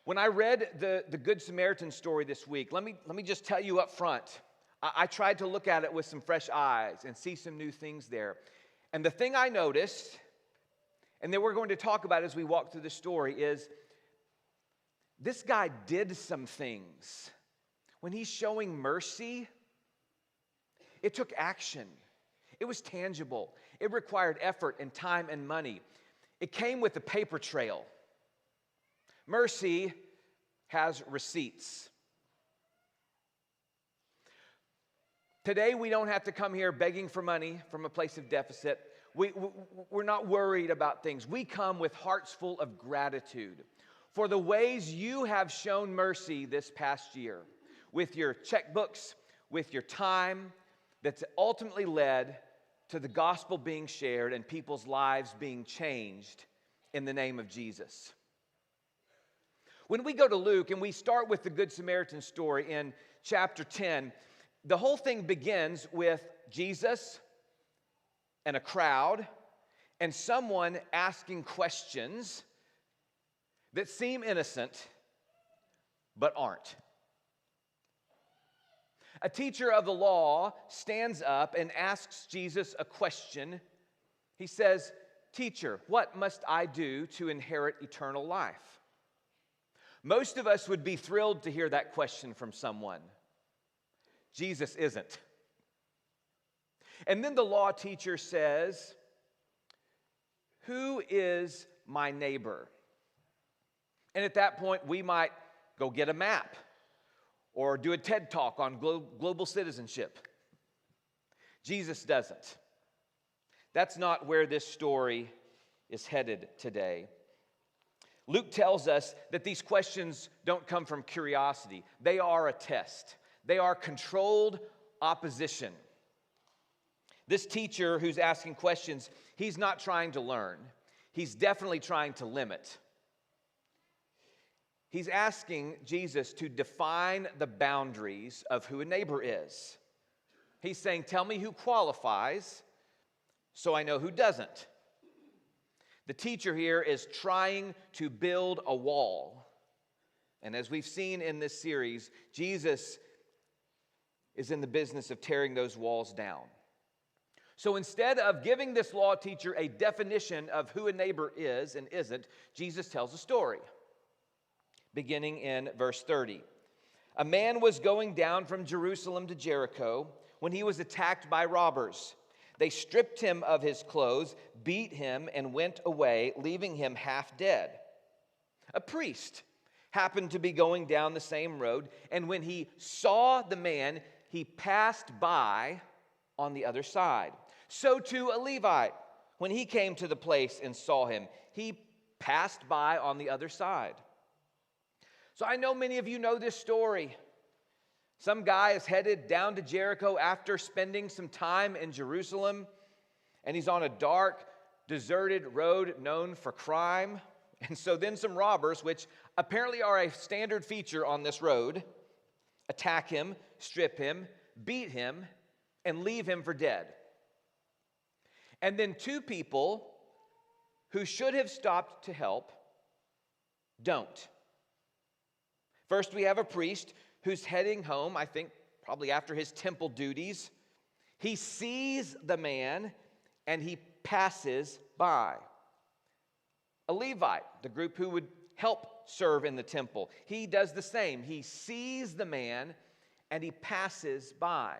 When I read the Good Samaritan story this week, let me just tell you up front, I tried to look at it with some fresh eyes and see some new things there. And the thing I noticed, and that we're going to talk about as we walk through the story, is this guy did some things. When he's showing mercy, it took action. It was tangible. It required effort and time and money. It came with a paper trail. Mercy has receipts. Today, we don't have to come here begging for money from a place of deficit. We're not worried about things. We come with hearts full of gratitude for the ways you have shown mercy this past year, with your checkbooks, with your time, that's ultimately led to the gospel being shared and people's lives being changed in the name of Jesus. When we go to Luke and we start with the Good Samaritan story in chapter 10, the whole thing begins with Jesus and a crowd and someone asking questions that seem innocent but aren't. A teacher of the law stands up and asks Jesus a question. He says, "Teacher, what must I do to inherit eternal life?" Most of us would be thrilled to hear that question from someone. Jesus isn't. And then the law teacher says, "Who is my neighbor?" And at that point, we might go get a map or do a TED Talk on global citizenship. Jesus doesn't. That's not where this story is headed today. Luke tells us that these questions don't come from curiosity. They are a test. They are controlled opposition. This teacher who's asking questions, he's not trying to learn. He's definitely trying to limit. He's asking Jesus to define the boundaries of who a neighbor is. He's saying, tell me who qualifies so I know who doesn't. The teacher here is trying to build a wall. And as we've seen in this series, Jesus is in the business of tearing those walls down. So instead of giving this law teacher a definition of who a neighbor is and isn't, Jesus tells a story. Beginning in verse 30. A man was going down from Jerusalem to Jericho when he was attacked by robbers. They stripped him of his clothes, beat him, and went away, leaving him half dead. A priest happened to be going down the same road, and when he saw the man, he passed by on the other side. So too a Levite, when he came to the place and saw him, he passed by on the other side. So I know many of you know this story. Some guy is headed down to Jericho after spending some time in Jerusalem, and he's on a dark, deserted road known for crime. And so then some robbers, which apparently are a standard feature on this road, attack him, strip him, beat him, and leave him for dead. And then two people who should have stopped to help don't. First, we have a priest who's heading home, I think probably after his temple duties. He sees the man and he passes by. A Levite, the group who would help serve in the temple, he does the same. He sees the man and he passes by.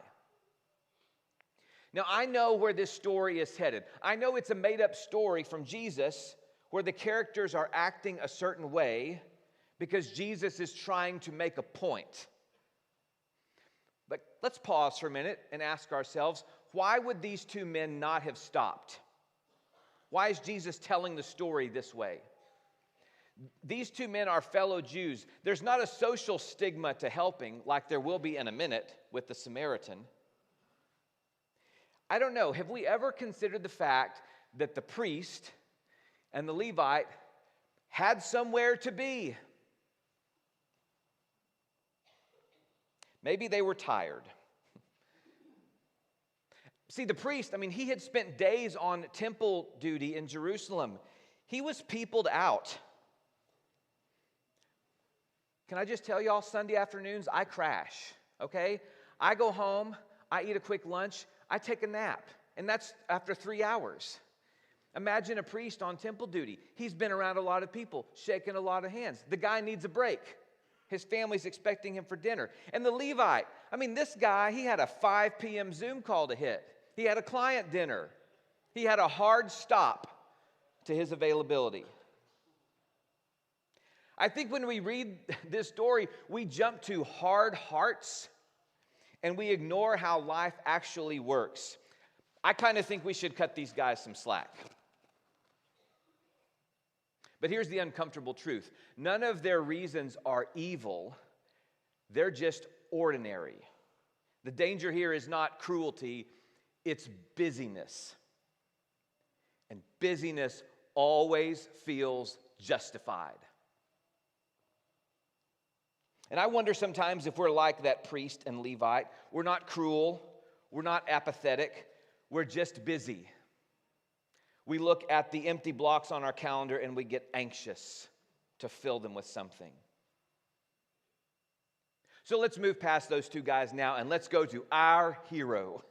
Now, I know where this story is headed. I know it's a made-up story from Jesus where the characters are acting a certain way because Jesus is trying to make a point. But let's pause for a minute and ask ourselves, why would these two men not have stopped? Why is Jesus telling the story this way? These two men are fellow Jews. There's not a social stigma to helping like there will be in a minute with the Samaritan. I don't know, have we ever considered the fact that the priest and the Levite had somewhere to be? Maybe they were tired. See, the priest, he had spent days on temple duty in Jerusalem. He was peopled out. Can I just tell y'all, Sunday afternoons, I crash, okay? I go home, I eat a quick lunch, I take a nap, and that's after 3 hours. Imagine a priest on temple duty. He's been around a lot of people, shaking a lot of hands. The guy needs a break. His family's expecting him for dinner. And the Levite, this guy, he had a 5 p.m. Zoom call to hit. He had a client dinner. He had a hard stop to his availability. I think when we read this story, we jump to hard hearts and we ignore how life actually works. I kind of think we should cut these guys some slack. But here's the uncomfortable truth. None of their reasons are evil. They're just ordinary. The danger here is not cruelty, it's busyness. And busyness always feels justified. And I wonder sometimes if we're like that priest and Levite. We're not cruel, we're not apathetic, we're just busy. We look at the empty blocks on our calendar and we get anxious to fill them with something. So let's move past those two guys now and let's go to our hero.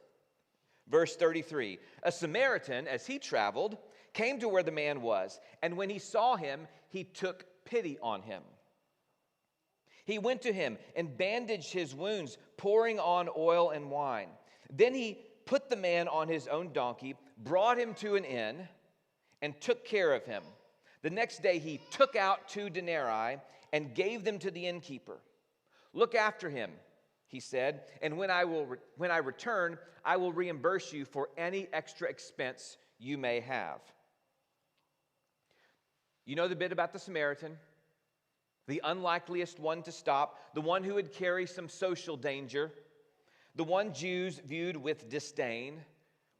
Verse 33, a Samaritan, as he traveled, came to where the man was, and when he saw him, he took pity on him. He went to him and bandaged his wounds, pouring on oil and wine. Then he put the man on his own donkey, brought him to an inn, and took care of him. The next day he took out 2 denarii and gave them to the innkeeper. Look after him, he said, and when I return, I will reimburse you for any extra expense you may have. You know the bit about the Samaritan? The unlikeliest one to stop, the one who would carry some social danger, the one Jews viewed with disdain,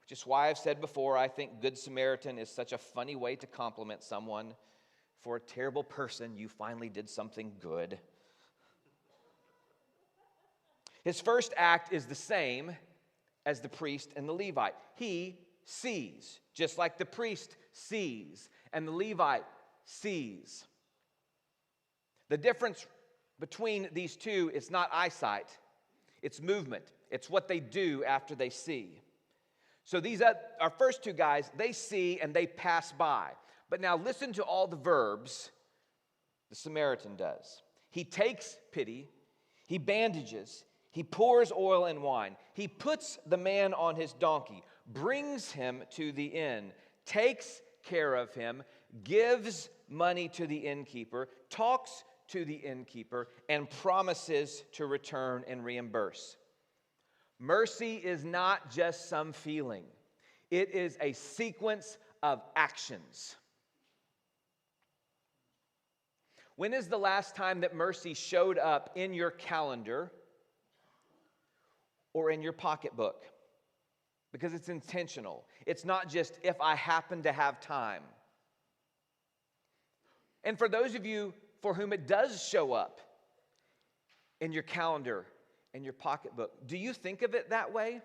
which is why I've said before, I think Good Samaritan is such a funny way to compliment someone. For a terrible person, you finally did something good. His first act is the same as the priest and the Levite. He sees, just like the priest sees and the Levite sees. The difference between these two is not eyesight, it's movement. It's what they do after they see. So these our first two guys, they see and they pass by. But now listen to all the verbs the Samaritan does. He takes pity, he bandages, he pours oil and wine, he puts the man on his donkey, brings him to the inn, takes care of him, gives money to the innkeeper, talks to the innkeeper, and promises to return and reimburse. Mercy is not just some feeling. It is a sequence of actions. When is the last time that mercy showed up in your calendar or in your pocketbook? Because it's intentional. It's not just if I happen to have time. And for those of you for whom it does show up in your calendar and your pocketbook, do you think of it that way?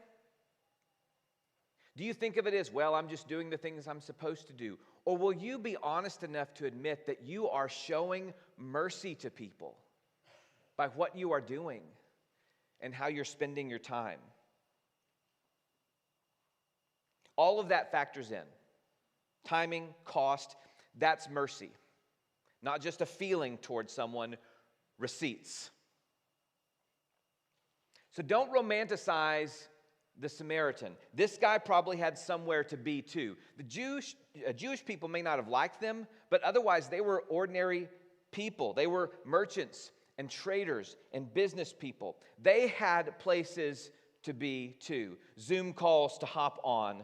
Do you think of it as, well, I'm just doing the things I'm supposed to do? Or will you be honest enough to admit that you are showing mercy to people by what you are doing and how you're spending your time? All of that factors in. Timing, cost, that's mercy. Not just a feeling towards someone, receipts. So don't romanticize the Samaritan. This guy probably had somewhere to be too. The Jewish people may not have liked them, but otherwise they were ordinary people. They were merchants and traders and business people. They had places to be too. Zoom calls to hop on,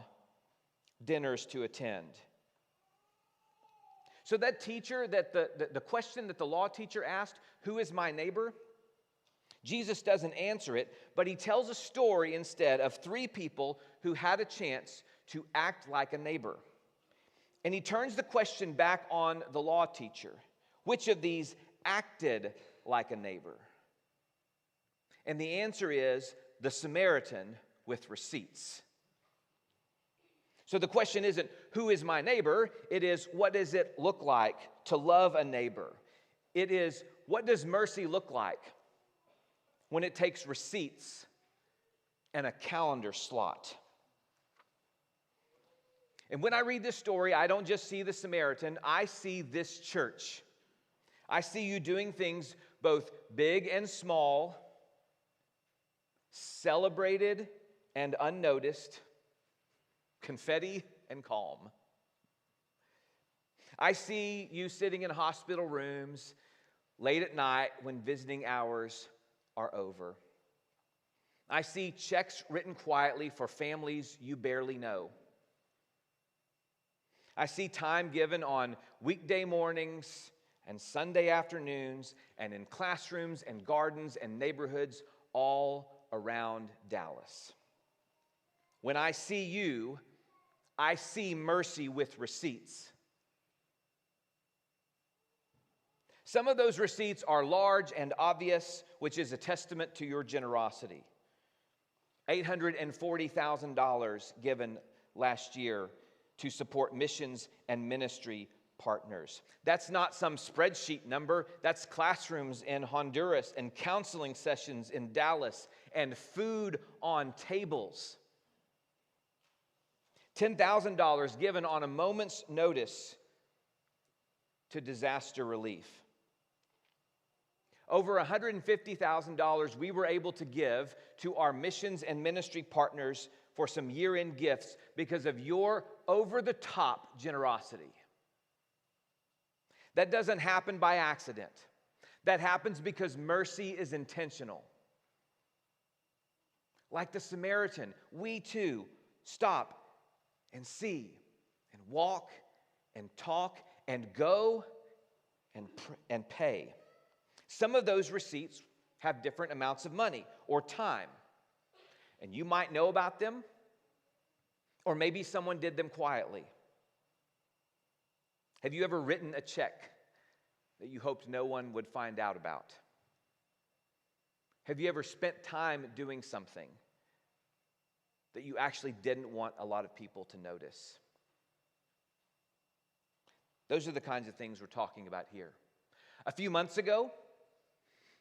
dinners to attend. So that teacher, the question that the law teacher asked, who is my neighbor? Jesus doesn't answer it, but he tells a story instead of 3 people who had a chance to act like a neighbor. And he turns the question back on the law teacher. Which of these acted like a neighbor? And the answer is the Samaritan with receipts. So the question isn't, who is my neighbor? It is, what does it look like to love a neighbor? It is, What does mercy look like when it takes receipts and a calendar slot? And when I read this story, I don't just see the Samaritan, I see this church. I see you doing things both big and small, celebrated and unnoticed, confetti and calm. I see you sitting in hospital rooms late at night when visiting hours are over. I see checks written quietly for families you barely know. I see time given on weekday mornings and Sunday afternoons and in classrooms and gardens and neighborhoods all around Dallas. When I see you, I see mercy with receipts. Some of those receipts are large and obvious, which is a testament to your generosity. $840,000 given last year to support missions and ministry partners. That's not some spreadsheet number. That's classrooms in Honduras and counseling sessions in Dallas and food on tables. $10,000 given on a moment's notice to disaster relief. Over $150,000 we were able to give to our missions and ministry partners for some year-end gifts because of your over-the-top generosity. That doesn't happen by accident. That happens because mercy is intentional. Like the Samaritan, we too stop and see and walk and talk and go and pay. Some of those receipts have different amounts of money or time. And you might know about them, or maybe someone did them quietly. Have you ever written a check that you hoped no one would find out about? Have you ever spent time doing something that you actually didn't want a lot of people to notice? Those are the kinds of things we're talking about here. A few months ago,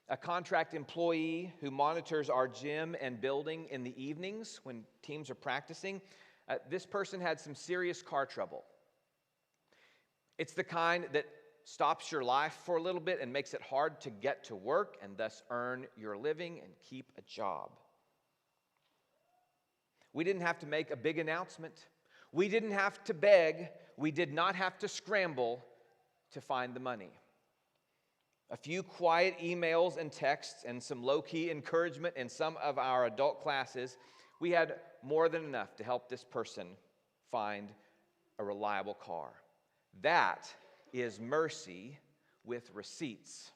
a contract employee who monitors our gym and building in the evenings when teams are practicing, this person had some serious car trouble. It's the kind that stops your life for a little bit and makes it hard to get to work and thus earn your living and keep a job. We didn't have to make a big announcement. We didn't have to beg. We did not have to scramble to find the money. A few quiet emails and texts and some low-key encouragement in some of our adult classes, we had more than enough to help this person find a reliable car. That is mercy with receipts.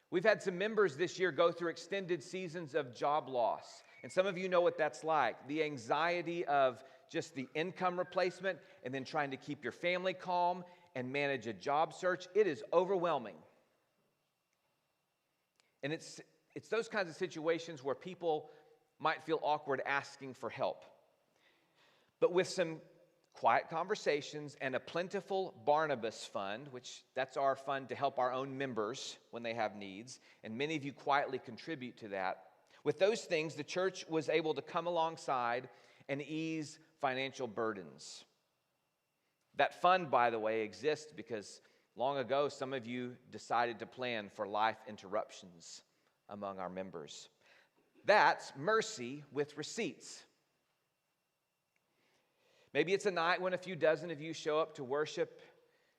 We've had some members this year go through extended seasons of job loss. And some of you know what that's like. The anxiety of just the income replacement and then trying to keep your family calm and manage a job search. It is overwhelming. And it's those kinds of situations where people might feel awkward asking for help. But with some quiet conversations and a plentiful Barnabas fund, which that's our fund to help our own members when they have needs, and many of you quietly contribute to that. With those things, the church was able to come alongside and ease financial burdens. That fund, by the way, exists because long ago some of you decided to plan for life interruptions among our members. That's mercy with receipts. Maybe it's a night when a few dozen of you show up to worship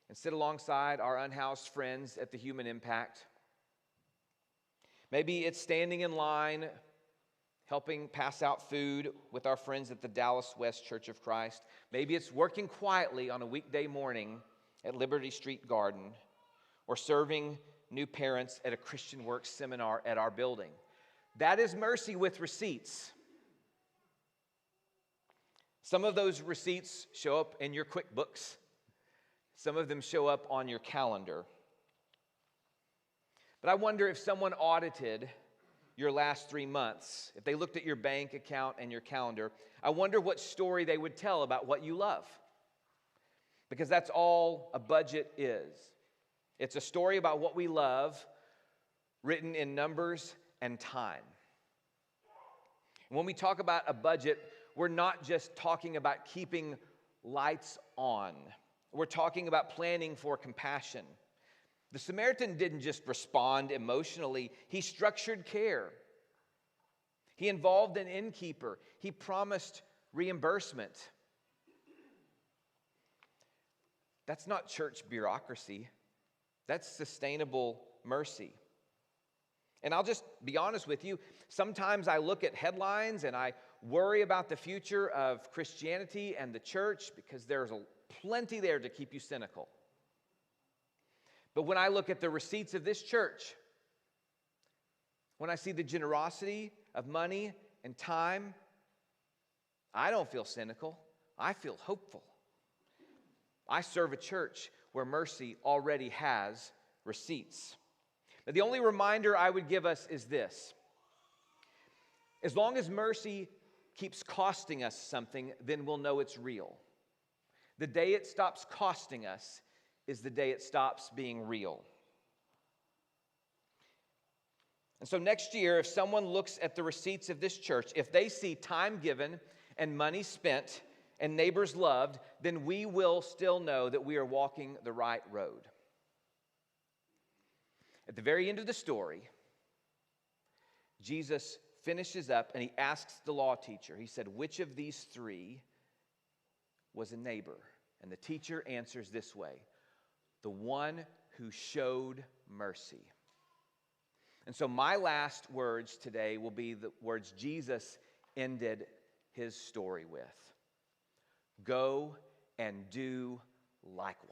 and sit alongside our unhoused friends at the Human Impact. Maybe it's standing in line, helping pass out food with our friends at the Dallas West Church of Christ. Maybe it's working quietly on a weekday morning at Liberty Street Garden, or serving new parents at a Christian Works seminar at our building. That is mercy with receipts. Some of those receipts show up in your QuickBooks. Some of them show up on your calendar. But I wonder if someone audited your last 3 months, if they looked at your bank account and your calendar, I wonder what story they would tell about what you love. Because that's all a budget is. It's a story about what we love, written in numbers and time. When we talk about a budget, we're not just talking about keeping lights on. We're talking about planning for compassion. The Samaritan didn't just respond emotionally, he structured care. He involved an innkeeper. He promised reimbursement. That's not church bureaucracy. That's sustainable mercy. And I'll just be honest with you, sometimes I look at headlines and I worry about the future of Christianity and the church because there's plenty there to keep you cynical. But when I look at the receipts of this church, when I see the generosity of money and time, I don't feel cynical. I feel hopeful. I serve a church where mercy already has receipts. But the only reminder I would give us is this. As long as mercy keeps costing us something, then we'll know it's real. The day it stops costing us is the day it stops being real. And so next year, if someone looks at the receipts of this church, if they see time given and money spent and neighbors loved, then we will still know that we are walking the right road. At the very end of the story, Jesus finishes up and he asks the law teacher, he said, which of these three was a neighbor? And the teacher answers this way, the one who showed mercy. And so my last words today will be the words Jesus ended his story with. Go and do likewise.